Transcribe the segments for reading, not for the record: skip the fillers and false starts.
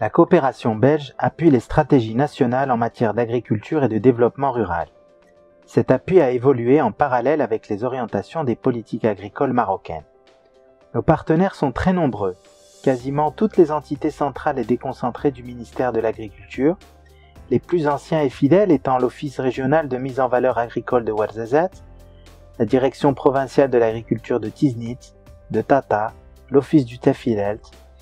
La coopération belge appuie les stratégies nationales en matière d'agriculture et de développement rural. Cet appui a évolué en parallèle avec les orientations des politiques agricoles marocaines. Nos partenaires sont très nombreux, quasiment toutes les entités centrales et déconcentrées du ministère de l'Agriculture, les plus anciens et fidèles étant l'Office régional de mise en valeur agricole de Ouarzazate, la Direction provinciale de l'agriculture de Tiznit, de Tata, l'Office du Tafilelt,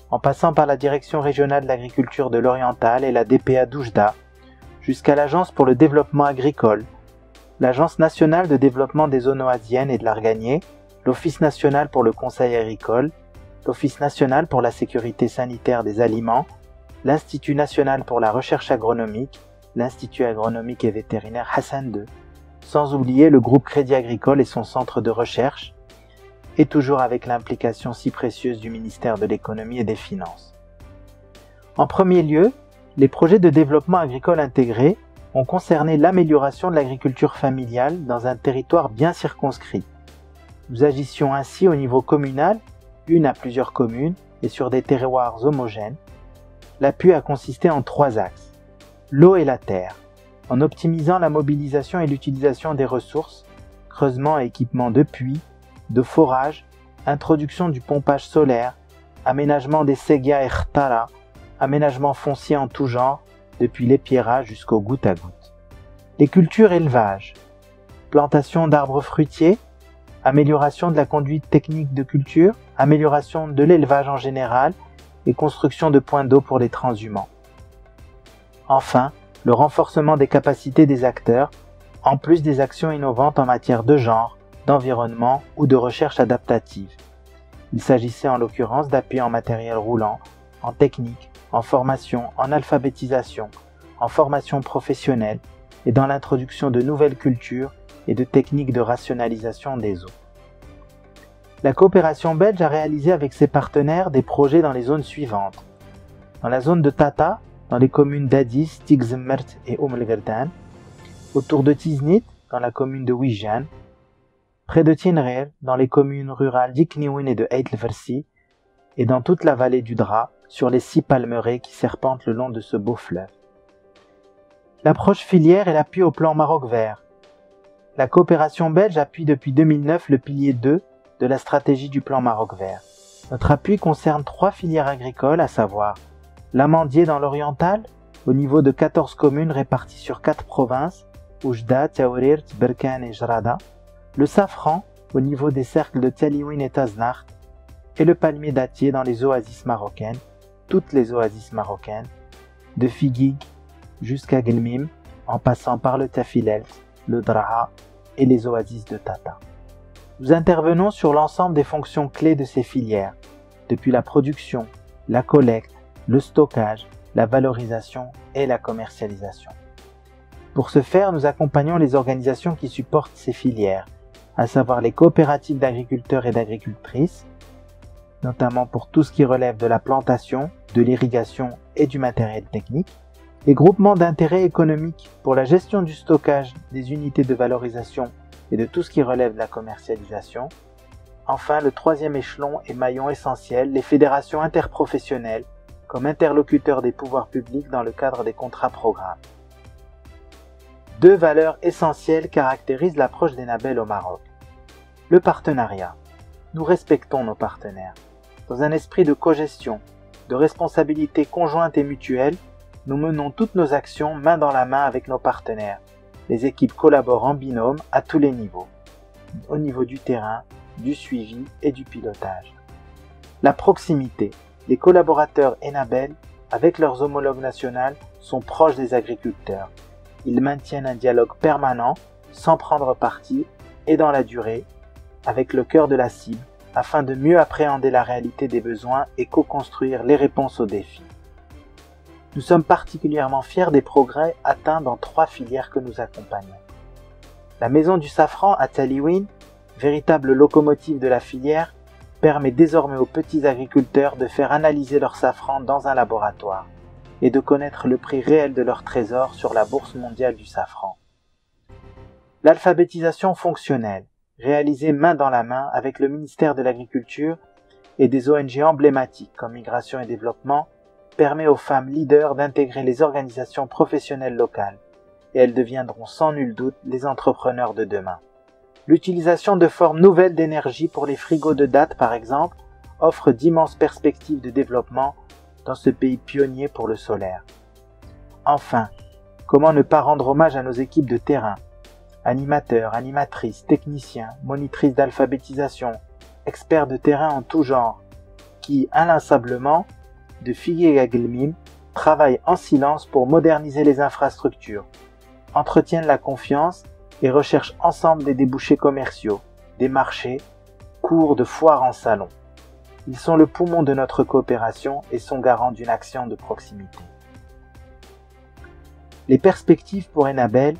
en passant par la Direction régionale de l'agriculture de l'Oriental et la DPA d'Oujda, jusqu'à l'Agence pour le développement agricole, l'Agence nationale de développement des zones oasiennes et de l'Arganier, l'Office national pour le conseil agricole, l'Office national pour la sécurité sanitaire des aliments, l'Institut national pour la recherche agronomique, l'Institut agronomique et vétérinaire Hassan II, sans oublier le groupe Crédit Agricole et son centre de recherche, et toujours avec l'implication si précieuse du ministère de l'Économie et des Finances. En premier lieu, les projets de développement agricole intégrés ont concerné l'amélioration de l'agriculture familiale dans un territoire bien circonscrit. Nous agissions ainsi au niveau communal, une à plusieurs communes et sur des terroirs homogènes. L'appui a consisté en 3 axes. L'eau et la terre, en optimisant la mobilisation et l'utilisation des ressources, creusement et équipement de puits, de forage, introduction du pompage solaire, aménagement des séguias et khtara, aménagement foncier en tout genre, depuis l'épierrage jusqu'au goutte à goutte. Les cultures élevage, plantation d'arbres fruitiers, amélioration de la conduite technique de culture, amélioration de l'élevage en général et construction de points d'eau pour les transhumants. Enfin, le renforcement des capacités des acteurs, en plus des actions innovantes en matière de genre, d'environnement ou de recherche adaptative. Il s'agissait en l'occurrence d'appui en matériel roulant, en technique, en formation, en alphabétisation, en formation professionnelle et dans l'introduction de nouvelles cultures et de techniques de rationalisation des eaux. La coopération belge a réalisé avec ses partenaires des projets dans les zones suivantes. Dans la zone de Tata, dans les communes d'Adis, Tigzemmert et Oum-el-Gerdan, autour de Tiznit, dans la commune de Wijan, près de Tinrir, dans les communes rurales d'Ikniwin et de Eit-el-Versi, et dans toute la vallée du Dra, sur les 6 palmeraies qui serpentent le long de ce beau fleuve. L'approche filière est l'appui au plan Maroc vert. La coopération belge appuie depuis 2009 le pilier 2 de la stratégie du plan Maroc vert. Notre appui concerne 3 filières agricoles, à savoir l'amandier dans l'oriental, au niveau de 14 communes réparties sur 4 provinces, Oujda, Tiaourir, Berkane et Jrada, le safran au niveau des cercles de Taliwin et Taznart, et le palmier dattier dans les oasis marocaines, toutes les oasis marocaines, de Figuig jusqu'à Gelmim, en passant par le Tafilelt, le Draha et les oasis de Tata. Nous intervenons sur l'ensemble des fonctions clés de ces filières, depuis la production, la collecte, le stockage, la valorisation et la commercialisation. Pour ce faire, nous accompagnons les organisations qui supportent ces filières, à savoir les coopératives d'agriculteurs et d'agricultrices, notamment pour tout ce qui relève de la plantation, de l'irrigation et du matériel technique, les groupements d'intérêt économique pour la gestion du stockage des unités de valorisation et de tout ce qui relève de la commercialisation, enfin le 3e échelon et maillon essentiel, les fédérations interprofessionnelles comme interlocuteurs des pouvoirs publics dans le cadre des contrats programmes. 2 valeurs essentielles caractérisent l'approche d'Enabel au Maroc. Le partenariat. Nous respectons nos partenaires. Dans un esprit de cogestion, de responsabilité conjointe et mutuelle, nous menons toutes nos actions main dans la main avec nos partenaires. Les équipes collaborent en binôme à tous les niveaux, au niveau du terrain, du suivi et du pilotage. La proximité. Les collaborateurs Enabel, avec leurs homologues nationales, sont proches des agriculteurs. Ils maintiennent un dialogue permanent, sans prendre parti, et dans la durée, avec le cœur de la cible, afin de mieux appréhender la réalité des besoins et co-construire les réponses aux défis. Nous sommes particulièrement fiers des progrès atteints dans 3 filières que nous accompagnons. La maison du safran à Taliwin, véritable locomotive de la filière, permet désormais aux petits agriculteurs de faire analyser leur safran dans un laboratoire et de connaître le prix réel de leur trésor sur la bourse mondiale du safran. L'alphabétisation fonctionnelle, réalisée main dans la main avec le ministère de l'Agriculture et des ONG emblématiques comme Migration et Développement, permet aux femmes leaders d'intégrer les organisations professionnelles locales, et elles deviendront sans nul doute les entrepreneurs de demain. L'utilisation de formes nouvelles d'énergie pour les frigos de date, par exemple, offre d'immenses perspectives de développement dans ce pays pionnier pour le solaire. Enfin, comment ne pas rendre hommage à nos équipes de terrain, animateurs, animatrices, techniciens, monitrices d'alphabétisation, experts de terrain en tout genre, qui, inlassablement, de Figué à Guelmim, travaillent en silence pour moderniser les infrastructures, entretiennent la confiance et recherchent ensemble des débouchés commerciaux, des marchés, cours de foires en salon. Ils sont le poumon de notre coopération et sont garants d'une action de proximité. Les perspectives pour Enabel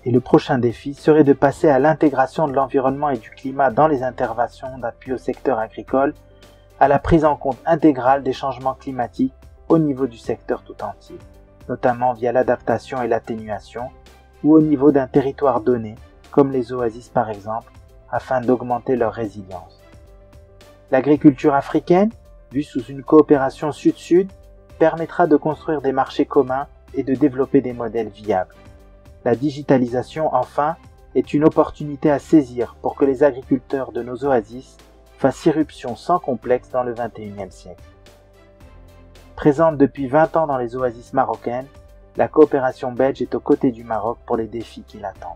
et le prochain défi serait de passer à l'intégration de l'environnement et du climat dans les interventions d'appui au secteur agricole, à la prise en compte intégrale des changements climatiques au niveau du secteur tout entier, notamment via l'adaptation et l'atténuation, ou au niveau d'un territoire donné, comme les oasis par exemple, afin d'augmenter leur résilience. L'agriculture africaine, vue sous une coopération sud-sud, permettra de construire des marchés communs et de développer des modèles viables. La digitalisation, enfin, est une opportunité à saisir pour que les agriculteurs de nos oasis fassent irruption sans complexe dans le XXIe siècle. Présente depuis 20 ans dans les oasis marocaines, la coopération belge est aux côtés du Maroc pour les défis qui l'attendent.